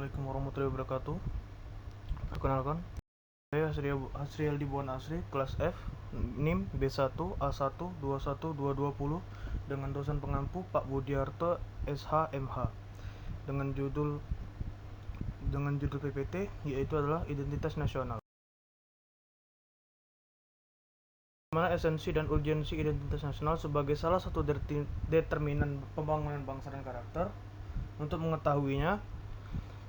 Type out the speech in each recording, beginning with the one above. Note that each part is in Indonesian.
Assalamualaikum warahmatullahi wabarakatuh. Perkenalkan, saya Hasriel Dibuan Asri, kelas F, NIM B1A1212220 dengan dosen pengampu Pak Budiarto SH.MH dengan judul PPT yaitu adalah Identitas Nasional. Mana esensi dan urgensi identitas nasional sebagai salah satu determinan pembangunan bangsa dan karakter. Untuk mengetahuinya,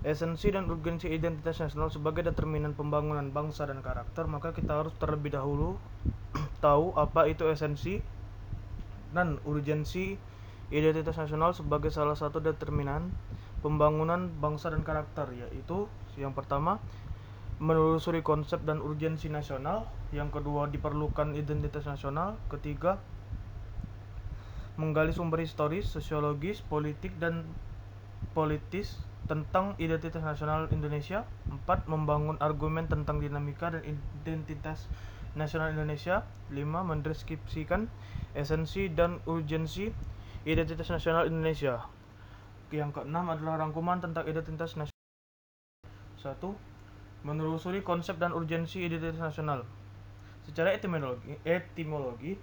esensi dan urgensi identitas nasional sebagai determinan pembangunan bangsa dan karakter, maka kita harus terlebih dahulu tahu apa itu esensi dan urgensi identitas nasional sebagai salah satu determinan pembangunan bangsa dan karakter, yaitu yang pertama menelusuri konsep dan urgensi nasional, yang kedua diperlukan identitas nasional, ketiga menggali sumber historis, sosiologis, politik dan politis tentang identitas nasional Indonesia. 4. Membangun argumen tentang dinamika dan identitas nasional Indonesia. 5. Mendeskripsikan esensi dan urgensi identitas nasional Indonesia. Yang keenam adalah rangkuman tentang identitas nasional. 1. Menelusuri konsep dan urgensi identitas nasional. Secara etimologi,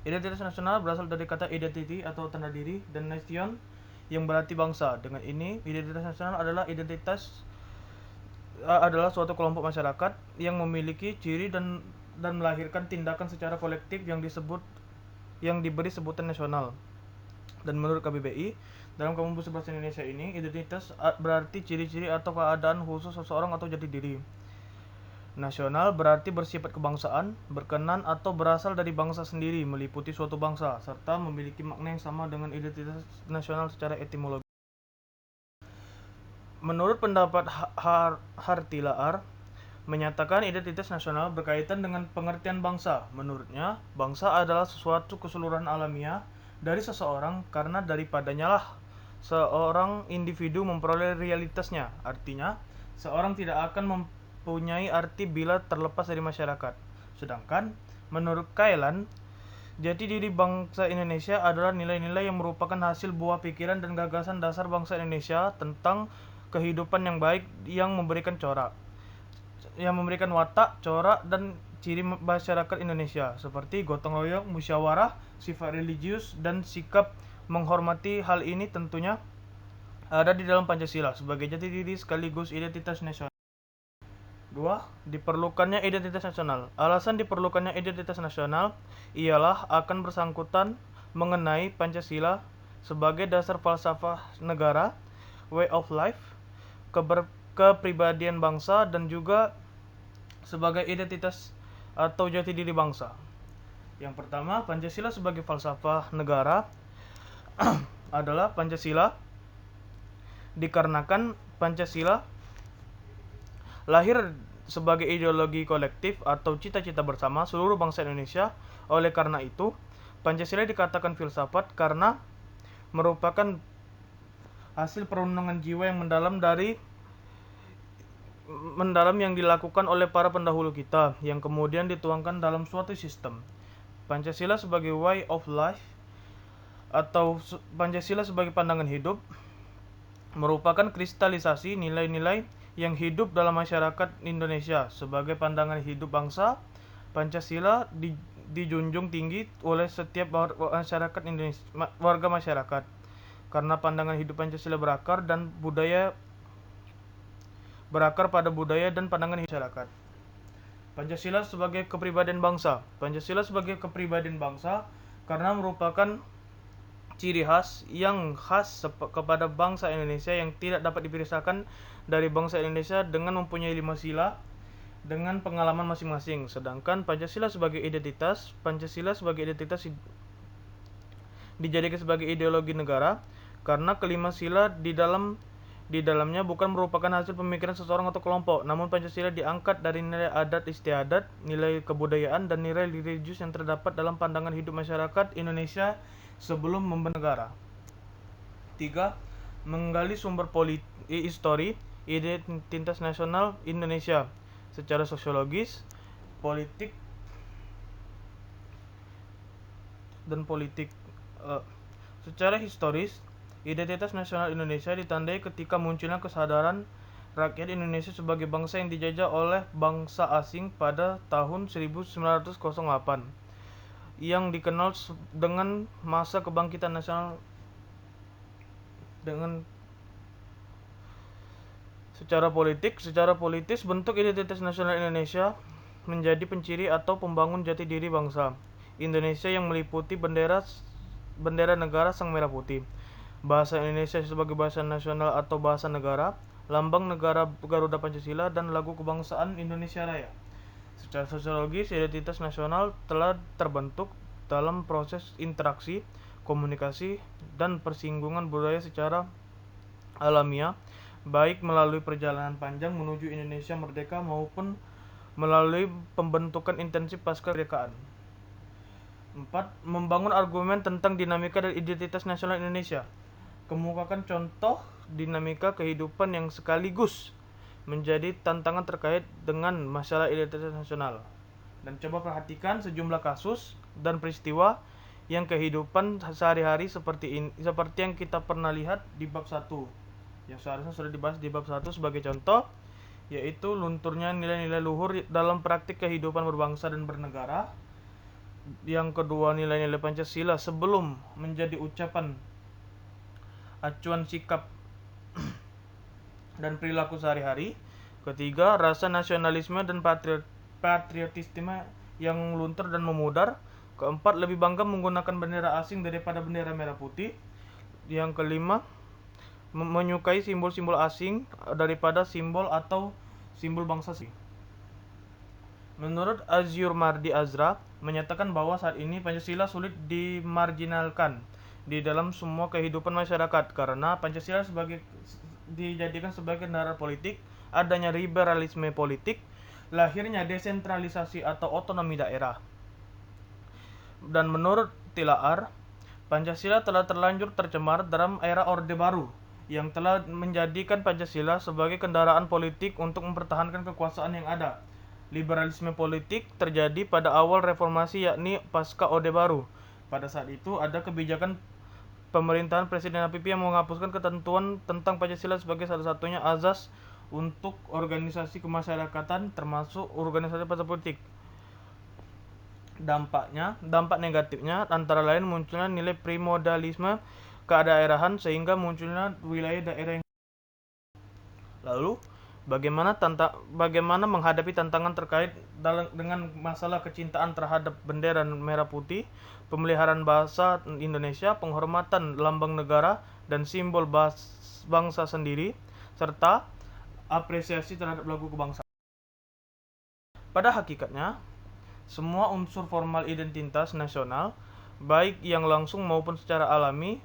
identitas nasional berasal dari kata identity atau tanda diri dan nation yang berarti bangsa. Dengan ini, identitas nasional adalah suatu kelompok masyarakat yang memiliki ciri dan melahirkan tindakan secara kolektif yang diberi sebutan nasional. Dan menurut KBBI, dalam Kamus Bahasa Indonesia ini, identitas berarti ciri-ciri atau keadaan khusus seseorang atau jati diri. Nasional berarti bersifat kebangsaan, berkenan atau berasal dari bangsa sendiri, meliputi suatu bangsa, serta memiliki makna yang sama dengan identitas nasional secara etimologi. Menurut pendapat Hartilaar, menyatakan identitas nasional berkaitan dengan pengertian bangsa. Menurutnya, bangsa adalah sesuatu keseluruhan alamiah dari seseorang karena daripadanya lah seorang individu memperoleh realitasnya. Artinya, seorang tidak akan mempunyai arti bila terlepas dari masyarakat. Sedangkan, menurut Kailan, jati diri bangsa Indonesia adalah nilai-nilai yang merupakan hasil buah pikiran dan gagasan dasar bangsa Indonesia tentang kehidupan yang baik yang memberikan watak, corak, dan ciri masyarakat Indonesia seperti gotong royong, musyawarah, sifat religius, dan sikap menghormati. Hal ini tentunya ada di dalam Pancasila sebagai jati diri sekaligus identitas nasional. 2. Diperlukannya identitas nasional. Alasan diperlukannya identitas nasional ialah akan bersangkutan mengenai Pancasila sebagai dasar falsafah negara, way of life, kepribadian bangsa, dan juga sebagai identitas atau jati diri bangsa. Yang pertama, Pancasila sebagai falsafah negara adalah Pancasila dikarenakan Pancasila lahir sebagai ideologi kolektif atau cita-cita bersama seluruh bangsa Indonesia. Oleh karena itu, Pancasila dikatakan filsafat karena merupakan hasil perundungan jiwa yang mendalam yang dilakukan oleh para pendahulu kita, yang kemudian dituangkan dalam suatu sistem. Pancasila sebagai way of life atau Pancasila sebagai pandangan hidup merupakan kristalisasi nilai-nilai yang hidup dalam masyarakat Indonesia. Sebagai pandangan hidup bangsa, Pancasila dijunjung tinggi oleh setiap masyarakat Indonesia, warga masyarakat, karena pandangan hidup Pancasila berakar pada budaya dan pandangan hidup masyarakat. Pancasila sebagai kepribadian bangsa. Pancasila sebagai kepribadian bangsa karena merupakan ciri khas kepada bangsa Indonesia yang tidak dapat dipisahkan dari bangsa Indonesia dengan mempunyai 5 sila dengan pengalaman masing-masing. Sedangkan Pancasila sebagai identitas dijadikan sebagai ideologi negara karena kelima sila di dalamnya bukan merupakan hasil pemikiran seseorang atau kelompok, namun Pancasila diangkat dari nilai adat istiadat, nilai kebudayaan, dan nilai religius yang terdapat dalam pandangan hidup masyarakat Indonesia sebelum membentuk negara. 3. Menggali sumber histori identitas nasional Indonesia secara sosiologis, politik, dan politik. Secara historis, Identitas nasional Indonesia ditandai ketika munculnya kesadaran rakyat Indonesia sebagai bangsa yang dijajah oleh bangsa asing pada tahun 1908, yang dikenal dengan masa kebangkitan nasional. Dengan secara politis, bentuk identitas nasional Indonesia menjadi penciri atau pembangun jati diri bangsa Indonesia yang meliputi bendera negara Sang Merah Putih, bahasa Indonesia sebagai bahasa nasional atau bahasa negara, lambang negara Garuda Pancasila, dan lagu kebangsaan Indonesia Raya. Secara sosiologis, identitas nasional telah terbentuk dalam proses interaksi, komunikasi, dan persinggungan budaya secara alamiah, baik melalui perjalanan panjang menuju Indonesia merdeka maupun melalui pembentukan intensif pasca kemerdekaan. 4. Membangun argumen tentang dinamika dan identitas nasional Indonesia. Kemukakan contoh dinamika kehidupan yang sekaligus menjadi tantangan terkait dengan masalah identitas nasional. Dan coba perhatikan sejumlah kasus dan peristiwa yang kehidupan sehari-hari seperti yang kita pernah lihat di bab 1, yang seharusnya sudah dibahas di bab 1 sebagai contoh, yaitu lunturnya nilai-nilai luhur dalam praktik kehidupan berbangsa dan bernegara. Yang kedua, nilai-nilai Pancasila sebelum menjadi ucapan acuan sikap dan perilaku sehari-hari. Ketiga, rasa nasionalisme dan patriotisme yang luntur dan memudar. Keempat, lebih bangga menggunakan bendera asing daripada bendera merah putih. Yang kelima, menyukai simbol-simbol asing daripada simbol atau simbol bangsa sendiri. Menurut Azyur Mardi Azra menyatakan bahwa saat ini Pancasila sulit dimarginalkan di dalam semua kehidupan masyarakat karena Pancasila dijadikan sebagai kendaraan politik, adanya liberalisme politik, lahirnya desentralisasi atau otonomi daerah. Dan menurut Tilaar, Pancasila telah terlanjur tercemar dalam era Orde Baru yang telah menjadikan Pancasila sebagai kendaraan politik untuk mempertahankan kekuasaan yang ada. Liberalisme politik terjadi pada awal reformasi, yakni pasca Orde Baru. Pada saat itu ada kebijakan pemerintahan Presiden Habibie yang menghapuskan ketentuan tentang Pancasila sebagai salah satunya azas untuk organisasi kemasyarakatan termasuk organisasi partai politik. Dampak negatifnya antara lain munculnya nilai primodalisme kedaerahan sehingga munculnya wilayah daerah yang. Lalu, bagaimana menghadapi tantangan terkait dengan masalah kecintaan terhadap bendera merah putih, pemeliharaan bahasa Indonesia, penghormatan lambang negara dan simbol bangsa sendiri, serta apresiasi terhadap lagu kebangsaan. Pada hakikatnya, semua unsur formal identitas nasional, baik yang langsung maupun secara alami,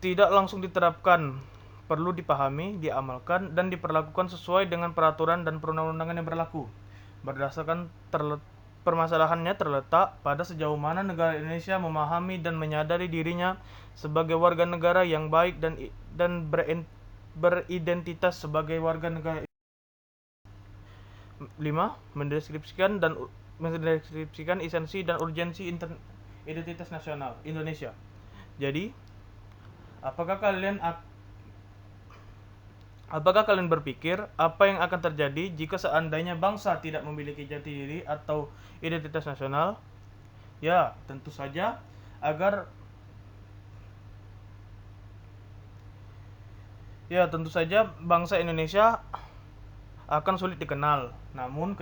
tidak langsung diterapkan, perlu dipahami, diamalkan, dan diperlakukan sesuai dengan peraturan dan perundang-undangan yang berlaku. Berdasarkan permasalahannya terletak pada sejauh mana negara Indonesia memahami dan menyadari dirinya sebagai warga negara yang baik dan beridentitas sebagai warga negara. 5. Mendeskripsikan esensi dan urgensi identitas nasional Indonesia. Jadi, apakah kalian berpikir apa yang akan terjadi jika seandainya bangsa tidak memiliki jati diri atau identitas nasional? Ya, tentu saja bangsa Indonesia akan sulit dikenal. Namun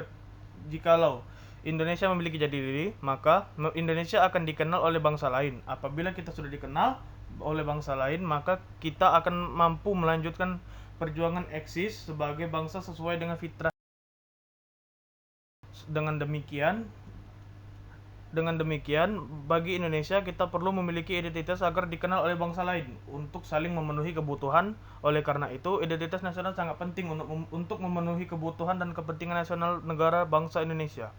jikalau Indonesia memiliki jati diri, maka Indonesia akan dikenal oleh bangsa lain. Apabila kita sudah dikenal oleh bangsa lain, maka kita akan mampu melanjutkan perjuangan eksis sebagai bangsa sesuai dengan fitrah. Dengan demikian, bagi Indonesia kita perlu memiliki identitas agar dikenal oleh bangsa lain untuk saling memenuhi kebutuhan. Oleh karena itu, identitas nasional sangat penting untuk memenuhi kebutuhan dan kepentingan nasional negara bangsa Indonesia.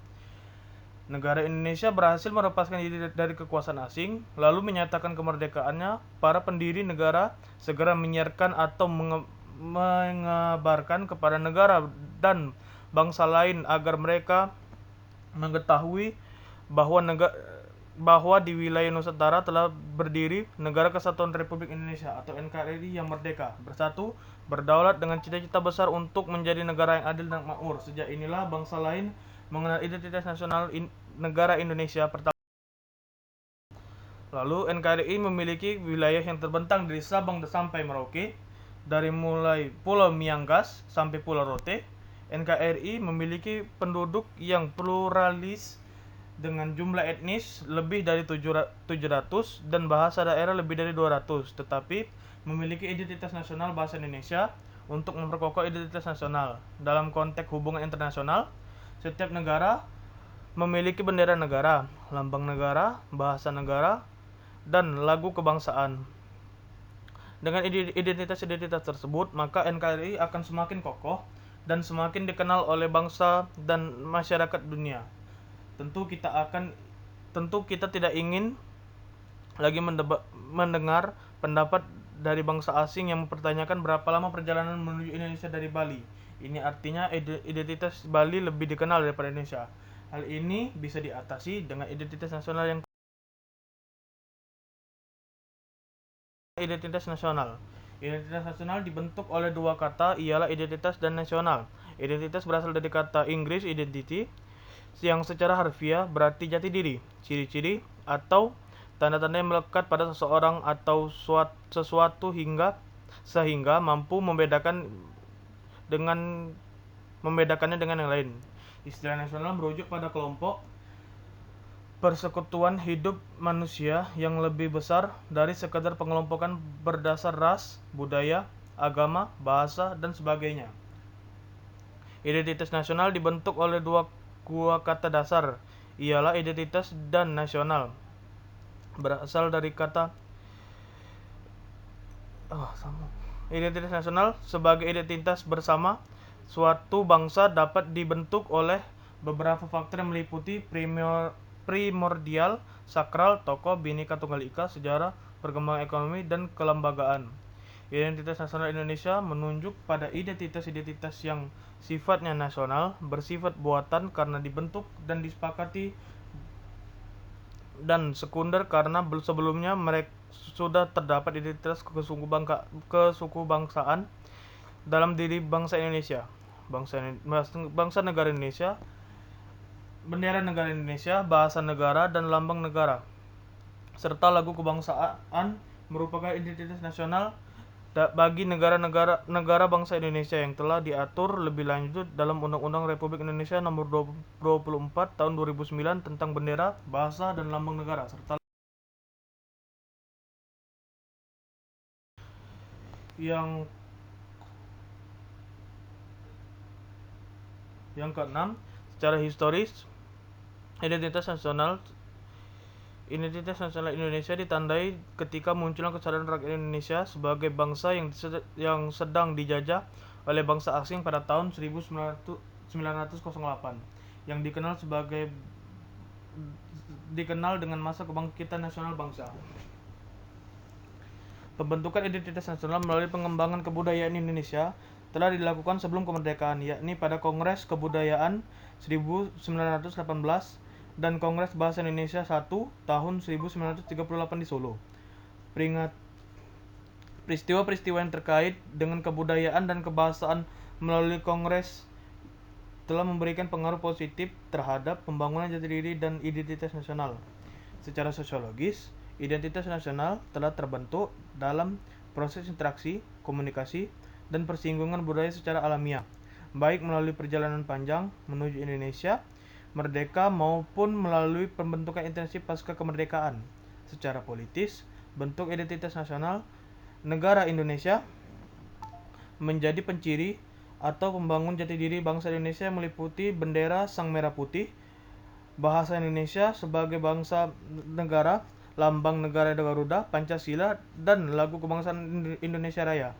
Negara Indonesia berhasil melepaskan diri dari kekuasaan asing, lalu menyatakan kemerdekaannya. Para pendiri negara segera menyiarkan atau mengabarkan kepada negara dan bangsa lain agar mereka mengetahui bahwa bahwa di wilayah Nusantara telah berdiri Negara Kesatuan Republik Indonesia atau NKRI yang merdeka, bersatu, berdaulat dengan cita-cita besar untuk menjadi negara yang adil dan makmur. Sejak inilah bangsa lain mengenal identitas nasional negara Indonesia pertama. Lalu NKRI memiliki wilayah yang terbentang dari Sabang sampai Merauke, dari mulai Pulau Miangas sampai Pulau Rote. NKRI memiliki penduduk yang pluralis dengan jumlah etnis lebih dari 700 dan bahasa daerah lebih dari 200, tetapi memiliki identitas nasional bahasa Indonesia. Untuk memperkokoh identitas nasional dalam konteks hubungan internasional, setiap negara memiliki bendera negara, lambang negara, bahasa negara, dan lagu kebangsaan. Dengan identitas-identitas tersebut, maka NKRI akan semakin kokoh dan semakin dikenal oleh bangsa dan masyarakat dunia. Tentu kita tidak ingin lagi mendengar pendapat dari bangsa asing yang mempertanyakan berapa lama perjalanan menuju Indonesia dari Bali. Ini artinya identitas Bali lebih dikenal daripada Indonesia. Hal ini bisa diatasi dengan identitas nasional yang Identitas nasional. Identitas nasional dibentuk oleh dua kata, ialah identitas dan nasional. Identitas berasal dari kata Inggris identity, yang secara harfiah berarti jati diri, ciri-ciri, atau tanda-tanda yang melekat pada seseorang atau sesuatu sehingga mampu membedakannya dengan yang lain. Istilah nasional merujuk pada kelompok persekutuan hidup manusia yang lebih besar dari sekadar pengelompokan berdasar ras, budaya, agama, bahasa, dan sebagainya. Identitas nasional dibentuk oleh dua kata dasar, ialah identitas dan nasional. Berasal dari kata Identitas nasional sebagai identitas bersama suatu bangsa dapat dibentuk oleh beberapa faktor yang meliputi primordial, sakral, tokoh, Bhinneka Tunggal Ika, sejarah, perkembangan ekonomi, dan kelembagaan. Identitas nasional Indonesia menunjuk pada identitas-identitas yang sifatnya nasional, bersifat buatan karena dibentuk dan disepakati, dan sekunder karena sebelumnya mereka sudah terdapat identitas kesukubangsaan dalam diri bangsa Indonesia. Bangsa negara Indonesia, bendera negara Indonesia, bahasa negara, dan lambang negara, serta lagu kebangsaan merupakan identitas nasional bagi negara bangsa Indonesia yang telah diatur lebih lanjut dalam Undang-Undang Republik Indonesia Nomor 24 Tahun 2009 tentang bendera, bahasa, dan lambang negara, serta yang keenam, secara historis, Identitas nasional Indonesia ditandai ketika munculnya kesadaran rakyat Indonesia sebagai bangsa yang sedang dijajah oleh bangsa asing pada tahun 1908, yang dikenal dengan masa kebangkitan nasional bangsa. Pembentukan identitas nasional melalui pengembangan kebudayaan Indonesia telah dilakukan sebelum kemerdekaan, yakni pada Kongres Kebudayaan 1918 dan Kongres Bahasa Indonesia I tahun 1938 di Solo. Peristiwa-peristiwa yang terkait dengan kebudayaan dan kebahasaan melalui Kongres telah memberikan pengaruh positif terhadap pembangunan jati diri dan identitas nasional. Secara sosiologis, identitas nasional telah terbentuk dalam proses interaksi, komunikasi, dan persinggungan budaya secara alamiah, baik melalui perjalanan panjang menuju Indonesia merdeka maupun melalui pembentukan intensif pasca kemerdekaan. Secara politis, bentuk identitas nasional negara Indonesia menjadi penciri atau pembangun jati diri bangsa Indonesia yang meliputi bendera sang merah putih, bahasa Indonesia sebagai bangsa negara, lambang negara Garuda, Pancasila, dan lagu kebangsaan Indonesia Raya.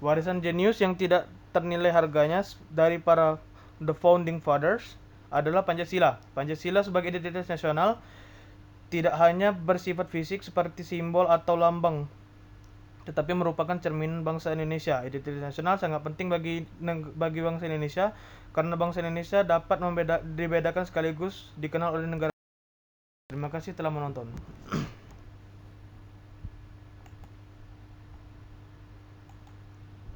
Warisan jenius yang tidak ternilai harganya dari para The Founding Fathers adalah Pancasila. Pancasila sebagai identitas nasional tidak hanya bersifat fisik seperti simbol atau lambang, tetapi merupakan cerminan bangsa Indonesia. Identitas nasional sangat penting bagi bangsa Indonesia karena bangsa Indonesia dapat dibedakan sekaligus dikenal oleh negara. Terima Terima kasih telah menonton.